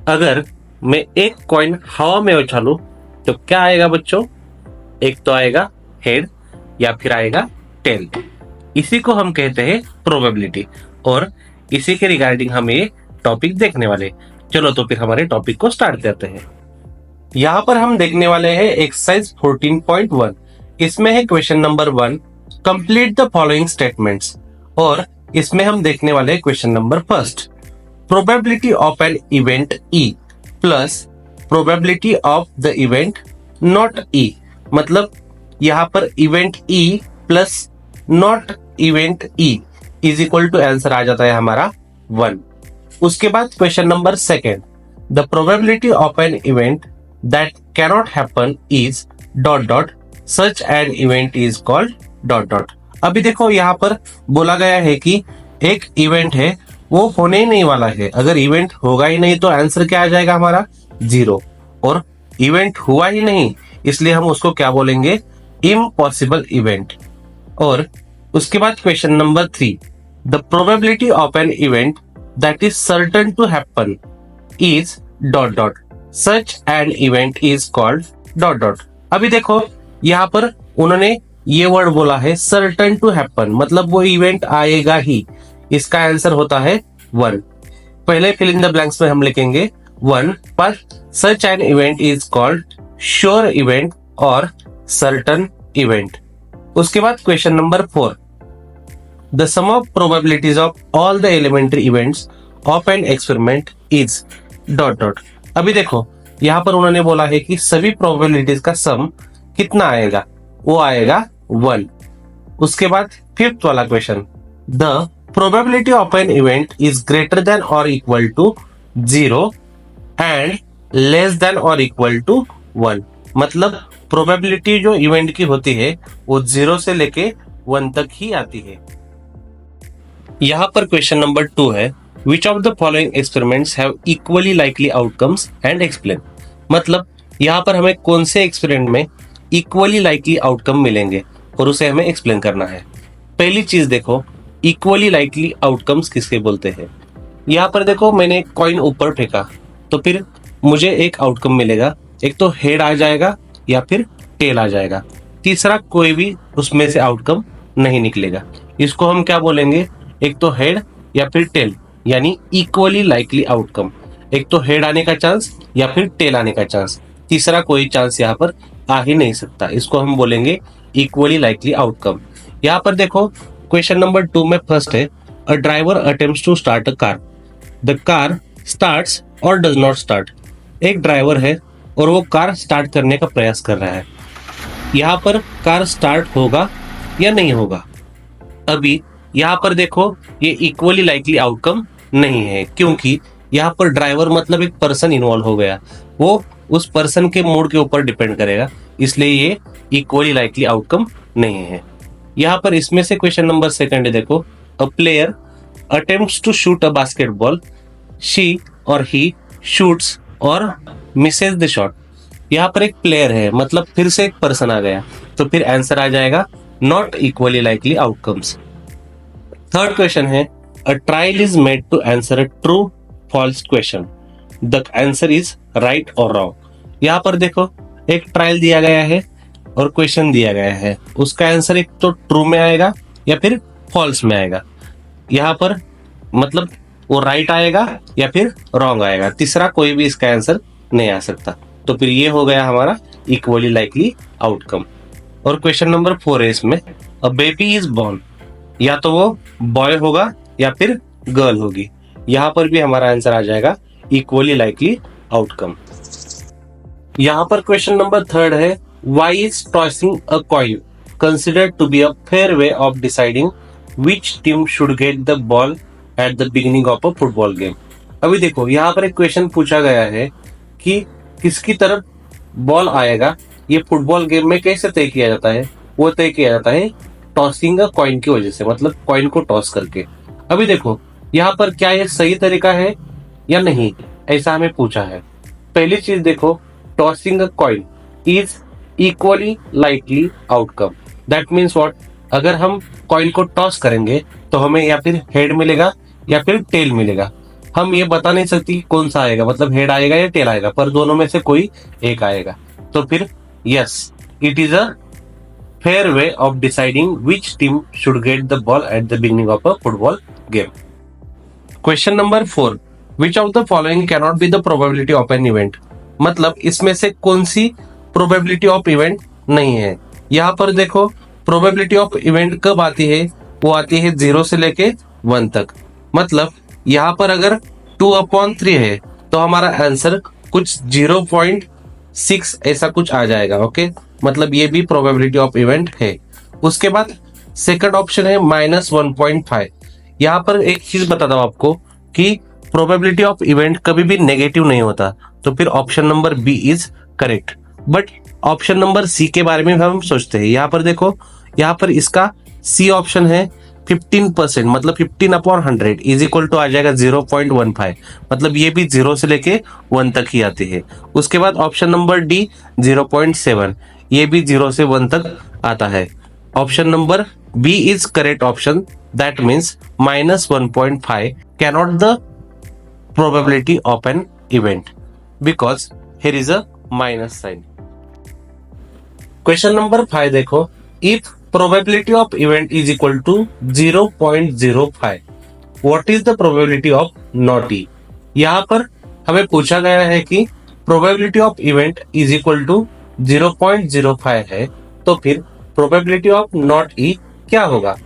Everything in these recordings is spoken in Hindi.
अगर मैं एक कॉइन हवा में उछालूं तो क्या आएगा बच्चों? एक तो आएगा हेड या फिर आएगा टेल। इसी को हम कहते हैं प्रोबेबिलिटी, और इसी के रिगार्डिंग हम ये टॉपिक देखने वाले। चलो तो फिर हमारे टॉपिक को स्टार्ट करते हैं। यहाँ पर हम देखने वाले हैं एक्सरसाइज 14.1। इसमें है question number 1, complete the following statements. और इसमें हम देखने वाले हैं question number first, probability of an event E plus probability of the event not E. मतलब यहाँ पर event E plus not event E is equal to answer आ जाता है हमारा 1। उसके बाद question number second, the probability of an event that cannot happen is dot dot such an event is called dot dot. अभी देखो यहाँ पर बोला गया है कि एक इवेंट है वो होने ही नहीं वाला है। अगर इवेंट होगा ही नहीं तो आंसर क्या आ जाएगा हमारा 0, और इवेंट हुआ ही नहीं इसलिए हम उसको क्या बोलेंगे? Impossible event. और उसके बाद question number 3, the probability of an event that is certain to happen is dot dot such an event is called dot dot. अभी देखो यहाँ पर उन्होंने ये वर्ड बोला है सर्टेन टू हैपन, मतलब वो इवेंट आएगा ही। इसका आंसर होता है 1। पहले फिल इन द ब्लैंक्स में हम लिखेंगे 1 पर such an event is called sure event और सर्टेन इवेंट। उसके बाद question number 4, the sum of probabilities of all the elementary events of an experiment is dot dot. अभी देखो यहाँ पर उन्होंने बोला है कि सभी प्रोबेबिलिटीज का सम कितना आएगा? वो आएगा 1। उसके बाद फिफ्थ वाला question, the probability of an event is greater than और equal to 0 and less than और इक्वल टू 1। मतलब प्रोबेबिलिटी जो इवेंट की होती है वो 0 से लेके 1 तक ही आती है। यहाँ पर क्वेश्चन नंबर 2 है, which of the following experiments have equally likely outcomes and explain. मतलब यहाँ पर हमें कौन से एक्सपेरिमेंट में इक्वली लाइकली आउटकम मिलेंगे और उसे हमें एक्सप्लेन करना है। पहली चीज देखो, इक्वली लाइकली आउटकम्स किसके बोलते हैं? यहाँ पर देखो मैंने एक कॉइन ऊपर फेंका तो फिर मुझे एक आउटकम मिलेगा, एक तो हेड आ जाएगा या फिर टेल आ जाएगा। तीसरा कोई भी उसमें से आउटकम नहीं निकलेगा। इसको हम क्या बोलेंगे? एक तो हेड या फिर टेल, यानी इक्वली लाइकली आउटकम। एक तो हेड आने का चांस या फिर टेल आने का चांस, तीसरा कोई चांस यहाँ पर आ ही नहीं सकता। इसको हम बोलेंगे इक्वली लाइकली आउटकम। यहाँ पर देखो क्वेश्चन नंबर 2 में फर्स्ट है, a driver attempts to start a car, the car starts और डज नॉट स्टार्ट। एक ड्राइवर है और वो कार स्टार्ट करने का प्रयास कर रहा है। यहाँ पर कार स्टार्ट होगा या नहीं होगा? अभी यहाँ पर देखो ये इक्वली लाइकली आउटकम नहीं है, क्योंकि यहाँ पर ड्राइवर मतलब एक पर्सन इन्वॉल्व हो गया, वो उस पर्सन के मूड के ऊपर डिपेंड करेगा, इसलिए ये इक्वली लाइकली आउटकम नहीं है। यहाँ पर इसमें से क्वेश्चन नंबर सेकंड है, देखो, a player attempts to shoot a basketball, she और ही शूट्स और मिसेस द शॉट। यहाँ पर एक प्लेयर है, मतलब फिर से एक पर्सन आ गया, तो फिर आंसर आ जाएगा not equally likely outcomes. Third question है, a trial is made to answer a true false question, the answer is right और रॉन्ग। यहाँ पर देखो एक ट्रायल दिया गया है और क्वेश्चन दिया गया है, उसका आंसर एक तो ट्रू में आएगा या फिर फॉल्स में आएगा। यहाँ पर मतलब वो राइट आएगा या फिर रॉन्ग आएगा, तीसरा कोई भी इसका आंसर नहीं आ सकता। तो फिर ये हो गया हमारा इक्वली लाइकली आउटकम। और क्वेश्चन नंबर 4 है इसमें, अ बेबी इज बॉर्न, या तो वो बॉय होगा या फिर गर्ल होगी। यहाँ पर भी हमारा आंसर आ जाएगा इक्वली लाइकली आउटकम। यहाँ पर क्वेश्चन नंबर 3 है, why is tossing a coin considered to be a fair way of deciding which team should get the ball at the beginning of a football game. अभी देखो यहाँ पर एक क्वेश्चन पूछा गया है कि किसकी तरफ बॉल आएगा, ये फुटबॉल गेम में कैसे तय किया जाता है? वो तय किया जाता है टॉसिंग अ कॉइन की वजह से, मतलब कॉइन को टॉस करके। अभी देखो यहाँ पर क्या ये सही तरीका है या नहीं, ऐसा हमें पूछा है। पहली चीज देखो, tossing a coin is equally likely outcome, that means what? अगर हम कॉइन को टॉस करेंगे तो हमें या फिर हेड मिलेगा या फिर टेल मिलेगा। हम ये बता नहीं सकती कौन सा आएगा, मतलब हेड आएगा या टेल आएगा, पर दोनों में से कोई एक आएगा। तो फिर yes, it is a fair way of deciding which team should get the ball at the beginning of a football game. Question number 4. Which of the following cannot be the probability of an event? मतलब इसमें से कौन सी probability of event नहीं है। यहाँ पर देखो probability of event कब आती है, वो आती है 0 से लेके 1 तक। मतलब यहाँ पर अगर 2/3 है तो हमारा आंसर कुछ 0.6 ऐसा कुछ आ जाएगा। ओके, मतलब ये भी प्रोबेबिलिटी ऑफ इवेंट है। उसके बाद सेकंड ऑप्शन है -1.5। यहाँ पर एक चीज बताता हूँ आपको कि प्रोबेबिलिटी ऑफ इवेंट कभी भी नेगेटिव नहीं होता, तो फिर option number B is correct. But option number C के बारे में हम सोचते हैं। यहाँ पर देखो, यहाँ पर इसका सी ऑप्शन है 15%, मतलब 15/100 इज इक्वल टू आ जाएगा 0.15, मतलब ये भी 0 से लेके 1 तक ही आती है। उसके बाद ऑप्शन नंबर डी 0.7, ये भी 0 से 1 तक आता है। Option number B is correct option, that means -1.5 cannot the probability of an event because here is a minus sign. Question number 5 देखो, if probability of event is equal to 0.05, what is the probability of not e? यहाँ पर हमें पूछा गया है कि probability of event is equal to 0.05 है, तो फिर probability of not e क्या होगा?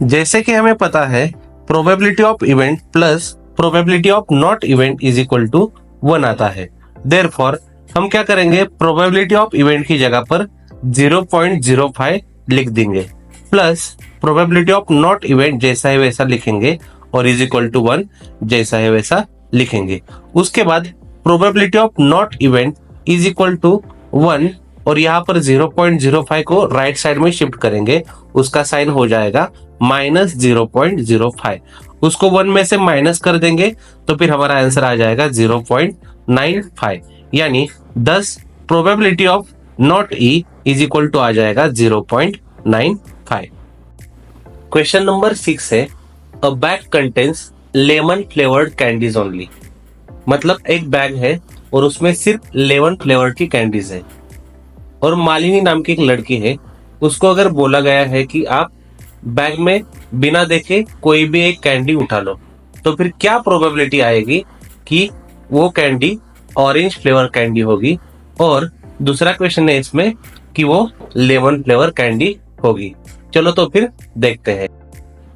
जैसे कि हमें पता है probability of event plus probability of not event is equal to 1 आता है। therefore हम क्या करेंगे, probability of event की जगह पर 0.05 लिख देंगे, plus probability of not event जैसा है वैसा लिखेंगे और इज इक्वल टू 1 जैसा है वैसा लिखेंगे। उसके बाद probability of not event is equal to 1 और यहाँ पर 0.05 को राइट साइड में शिफ्ट करेंगे, उसका साइन हो जाएगा -0.05। उसको 1 में से माइनस कर देंगे तो फिर हमारा आंसर आ जाएगा 0.95, यानी 10 probability of not E is equal to आ जाएगा 0.95। क्वेश्चन नंबर 6 है, a bag contains lemon flavoured candies only. मतलब एक बैग है और उसमें सिर्फ लेमन फ्लेवर की कैंडीज है और मालिनी नाम की एक लड़की है, उसको अगर बोला गया है कि आप बैग में बिना देखे कोई भी एक कैंडी उठा लो, तो फिर क्या प्रोबेबिलिटी आएगी कि वो कैंडी ऑरेंज फ्लेवर कैंडी होगी, और दूसरा क्वेश्चन है इसमें कि वो लेमन फ्लेवर कैंडी होगी। चलो तो फिर देखते हैं।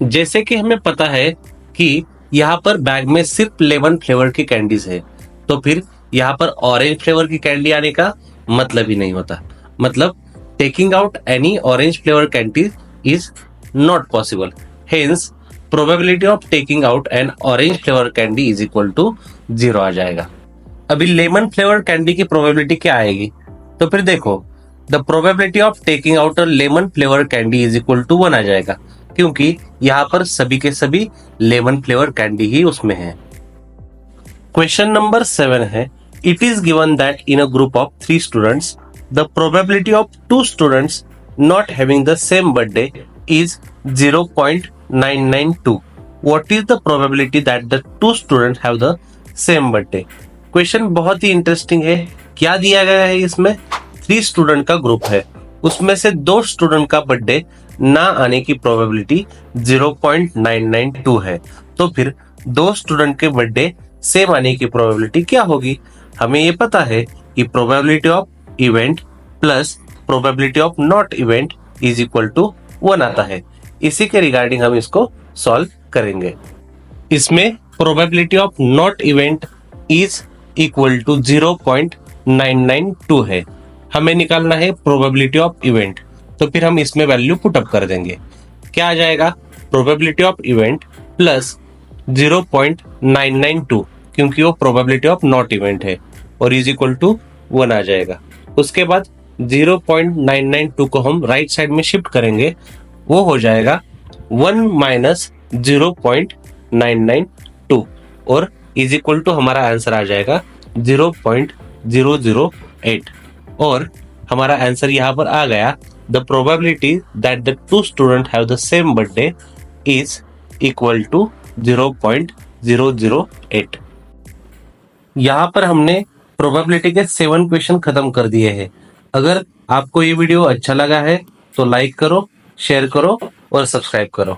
जैसे कि हमें पता है कि यहाँ पर बैग में सिर्फ लेमन फ्लेवर की कैंडीज है, तो फिर यहाँ पर ऑरेंज फ्लेवर की कैंडी आने का मतलब ही नहीं होता। मतलब taking out any orange flavour candy is not possible, hence probability of taking out an orange flavour candy is equal to 0 आ जाएगा। अभी लेमन फ्लेवर कैंडी की प्रोबेबिलिटी क्या आएगी, तो फिर देखो the probability of taking out a lemon flavour candy is equal to 1 आ जाएगा, क्योंकि यहाँ पर सभी के सभी लेमन फ्लेवर कैंडी ही उसमें है। क्वेश्चन नंबर 7 है, it is given that in a group of 3 students the probability of 2 students not having the same birthday is 0.992। What is the probability that the 2 students have the same birthday. Question बहुत ही इंटरेस्टिंग है। क्या दिया गया है, इसमें 3 स्टूडेंट का ग्रुप है, उसमें से 2 स्टूडेंट का बर्थडे ना आने की प्रोबेबिलिटी 0.992 है, तो फिर 2 स्टूडेंट के बर्थडे सेम आने की प्रोबेबिलिटी क्या होगी। हमें ये पता है कि probability of event plus probability of not event is equal to 1 आता है। इसी के रिगार्डिंग हम इसको सॉल्व करेंगे। इसमें probability of not event is equal to 0.992 है, हमें निकालना है प्रोबेबिलिटी ऑफ इवेंट, तो फिर हम इसमें वैल्यू पुट अप कर देंगे। क्या आ जाएगा, प्रोबेबिलिटी ऑफ इवेंट प्लस 0.992, क्योंकि वो प्रोबेबिलिटी ऑफ नॉट इवेंट है, और इज इक्वल टू 1 आ जाएगा। उसके बाद 0.992 को हम राइट साइड में शिफ्ट करेंगे, वो हो जाएगा 1 माइनस 0.992 और इज इक्वल टू हमारा आंसर आ जाएगा 0.008, और हमारा आंसर यहाँ पर आ गया, the probability that the 2 student have the same birthday is equal to 008। यहाँ पर हमने प्रोबेबिलिटी के 7 क्वेश्चन खत्म कर दिए हैं। अगर आपको ये वीडियो अच्छा लगा है तो लाइक करो, शेयर करो और सब्सक्राइब करो।